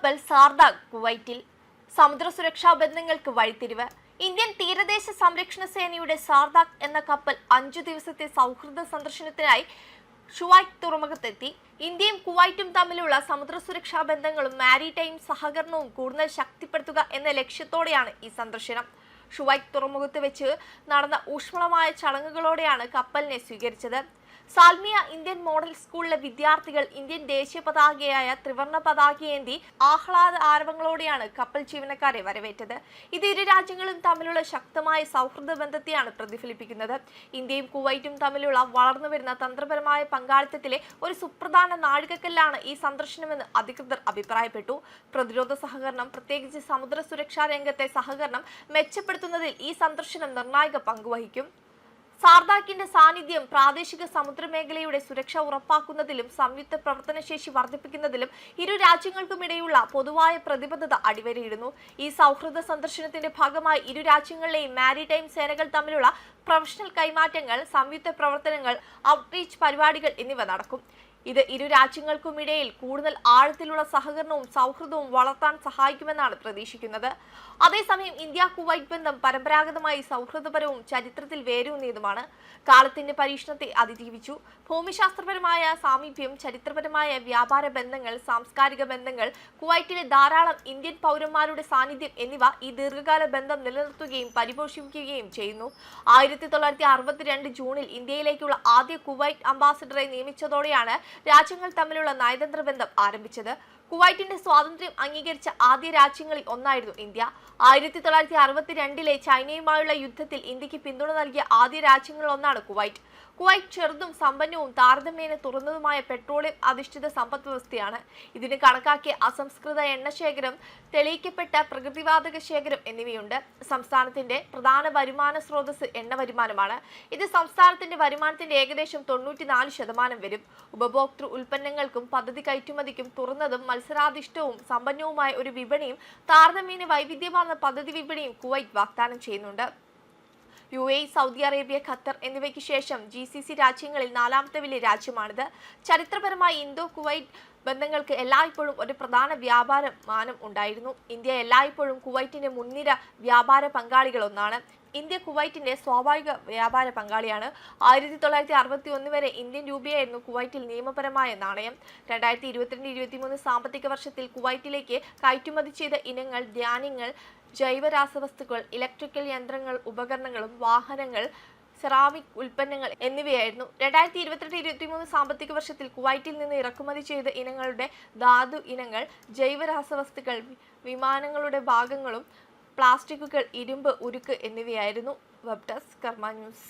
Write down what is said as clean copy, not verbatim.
കപ്പൽ സാർദാഗ് കുവൈറ്റിൽ. സമുദ്ര സുരക്ഷാ ബന്ധങ്ങൾക്ക് വഴിത്തിരിവ്. ഇന്ത്യൻ തീരദേശ സംരക്ഷണ സേനയുടെ സാർദാഗ് എന്ന കപ്പൽ 5 ദിവസത്തെ സൗഹൃദ സന്ദർശനത്തിനായി ഷുവൈറ്റ് തുറമുഖത്തെത്തി. ഇന്ത്യയും കുവൈറ്റും തമ്മിലുള്ള സമുദ്ര സുരക്ഷാ ബന്ധങ്ങളും മാരിടൈം സഹകരണവും കൂടുതൽ ശക്തിപ്പെടുത്തുക എന്ന ലക്ഷ്യത്തോടെയാണ് ഈ സന്ദർശനം. ഷുവൈറ്റ് തുറമുഖത്ത് വെച്ച് നടന്ന ഊഷ്മളമായ ചടങ്ങുകളോടെയാണ് കപ്പലിനെ സ്വീകരിച്ചത്. സാൽമിയ ഇന്ത്യൻ മോഡൽ സ്കൂളിലെ വിദ്യാർത്ഥികൾ ഇന്ത്യൻ ദേശീയ പതാകയായ ത്രിവർണ്ണ പതാകയേന്തി ആഹ്ലാദ ആരവങ്ങളോടെയാണ് കപ്പൽ ജീവനക്കാരെ വരവേറ്റത്. ഇത് ഇരു രാജ്യങ്ങളും തമ്മിലുള്ള ശക്തമായ സൗഹൃദ ബന്ധത്തെയാണ് പ്രതിഫലിപ്പിക്കുന്നത്. ഇന്ത്യയും കുവൈറ്റും തമ്മിലുള്ള വളർന്നുവരുന്ന തന്ത്രപരമായ പങ്കാളിത്തത്തിലെ ഒരു സുപ്രധാന നാഴികക്കല്ലാണ് ഈ സന്ദർശനമെന്ന് അധികൃതർ അഭിപ്രായപ്പെട്ടു. പ്രതിരോധ സഹകരണം, പ്രത്യേകിച്ച് സമുദ്ര സുരക്ഷാ രംഗത്തെ സഹകരണം മെച്ചപ്പെടുത്തുന്നതിൽ ഈ സന്ദർശനം നിർണായക പങ്കുവഹിക്കും. സാർദാഗിന്റെ സാന്നിധ്യം പ്രാദേശിക സമുദ്രമേഖലയുടെ സുരക്ഷ ഉറപ്പാക്കുന്നതിലും സംയുക്ത പ്രവർത്തനശേഷി വർദ്ധിപ്പിക്കുന്നതിലും ഇരു രാജ്യങ്ങൾക്കുമിടയിലുള്ള പൊതുവായ പ്രതിബദ്ധത അടിവരയിടുന്നു. ഈ സൗഹൃദ സന്ദർശനത്തിന്റെ ഭാഗമായി ഇരു രാജ്യങ്ങളിലെയും മാരിടൈം സേനകൾ തമ്മിലുള്ള പ്രൊഫഷണൽ കൈമാറ്റങ്ങൾ, സംയുക്ത പ്രവർത്തനങ്ങൾ, ഔട്ട്റീച്ച് പരിപാടികൾ എന്നിവ നടക്കും. ഇത് ഇരു രാജ്യങ്ങൾക്കുമിടയിൽ കൂടുതൽ ആഴത്തിലുള്ള സഹകരണവും സൗഹൃദവും വളർത്താൻ സഹായിക്കുമെന്നാണ് പ്രതീക്ഷിക്കുന്നത്. അതേസമയം ഇന്ത്യ കുവൈറ്റ് ബന്ധം പരമ്പരാഗതമായി സൗഹൃദപരവും ചരിത്രത്തിൽ വേരൂന്നിയതുമാണ്. കാലത്തിന്റെ പരീക്ഷണത്തെ അതിജീവിച്ചു. ഭൂമിശാസ്ത്രപരമായ സാമീപ്യം, ചരിത്രപരമായ വ്യാപാര ബന്ധങ്ങൾ, സാംസ്കാരിക ബന്ധങ്ങൾ, കുവൈറ്റിലെ ധാരാളം ഇന്ത്യൻ പൗരന്മാരുടെ സാന്നിധ്യം എന്നിവ ഈ ദീർഘകാല ബന്ധം നിലനിർത്തുകയും പരിപോഷിപ്പിക്കുകയും ചെയ്യുന്നു. 1962 ജൂണിൽ ഇന്ത്യയിലേക്കുള്ള ആദ്യ കുവൈറ്റ് അംബാസിഡറെ നിയമിച്ചതോടെയാണ് രാജ്യങ്ങൾ തമ്മിലുള്ള നയതന്ത്ര ബന്ധം ആരംഭിച്ചത്. കുവൈറ്റിന്റെ സ്വാതന്ത്ര്യം അംഗീകരിച്ച ആദ്യ രാജ്യങ്ങളിൽ ഒന്നായിരുന്നു ഇന്ത്യ. 1962 ചൈനയുമായുള്ള യുദ്ധത്തിൽ ഇന്ത്യക്ക് പിന്തുണ നൽകിയ ആദ്യ രാജ്യങ്ങളിൽ ഒന്നാണ് കുവൈറ്റ്. കുവൈറ്റ് ചെറുതും സമ്പന്നവും താരതമ്യേന തുറന്നതുമായ പെട്രോളിയം അധിഷ്ഠിത സമ്പദ് വ്യവസ്ഥയാണ്. ഇതിന് കണക്കാക്കിയ അസംസ്കൃത എണ്ണ ശേഖരം, തെളിയിക്കപ്പെട്ട പ്രകൃതിവാതക ശേഖരം എന്നിവയുണ്ട്. സംസ്ഥാനത്തിന്റെ പ്രധാന വരുമാന സ്രോതസ് എണ്ണ വരുമാനമാണ്. ഇത് സംസ്ഥാനത്തിന്റെ വരുമാനത്തിന്റെ ഏകദേശം 94% വരും. ഉപഭോക്തൃ ഉൽപ്പന്നങ്ങൾക്കും പദ്ധതി കയറ്റുമതിക്കും തുറന്നതും മത്സരാധിഷ്ഠവും സമ്പന്നവുമായ ഒരു വിപണിയും താരതമ്യേന വൈവിധ്യമാർന്ന പദ്ധതി വിപണിയും കുവൈറ്റ് വാഗ്ദാനം ചെയ്യുന്നുണ്ട്. UAE, സൗദി അറേബ്യ, ഖത്തർ എന്നിവയ്ക്ക് ശേഷം GCC രാജ്യങ്ങളിൽ 4ാമത്തെ വലിയ രാജ്യമാണിത്. ചരിത്രപരമായി ഇന്തോ കുവൈറ്റ് ബന്ധങ്ങൾക്ക് എല്ലായ്പ്പോഴും ഒരു പ്രധാന വ്യാപാര മാനം ഉണ്ടായിരുന്നു. ഇന്ത്യ എല്ലായ്പ്പോഴും കുവൈറ്റിന്റെ മുൻനിര വ്യാപാര പങ്കാളികളൊന്നാണ്. ഇന്ത്യ കുവൈറ്റിന്റെ സ്വാഭാവിക വ്യാപാര പങ്കാളിയാണ്. 1961 വരെ ഇന്ത്യൻ രൂപയായിരുന്നു കുവൈറ്റിൽ നിയമപരമായ നാണയം. 2022-23 സാമ്പത്തിക വർഷത്തിൽ കുവൈറ്റിലേക്ക് കയറ്റുമതി ചെയ്ത ഇനങ്ങൾ ധാന്യങ്ങൾ, ജൈവ രാസവസ്തുക്കൾ, ഇലക്ട്രിക്കൽ യന്ത്രങ്ങൾ, ഉപകരണങ്ങളും വാഹനങ്ങൾ, സെറാമിക് ഉൽപ്പന്നങ്ങൾ എന്നിവയായിരുന്നു. 2022-23 സാമ്പത്തിക വർഷത്തിൽ കുവൈറ്റിൽ നിന്ന് ഇറക്കുമതി ചെയ്ത ഇനങ്ങളുടെ ധാതു ഇനങ്ങൾ, ജൈവ രാസവസ്തുക്കൾ, വിമാനങ്ങളുടെ ഭാഗങ്ങളും പ്ലാസ്റ്റിക്കുകൾ, ഇരുമ്പ്, ഉരുക്ക് എന്നിവയായിരുന്നു. വെബ് ഡെസ്ക് കർമ്മ ന്യൂസ്.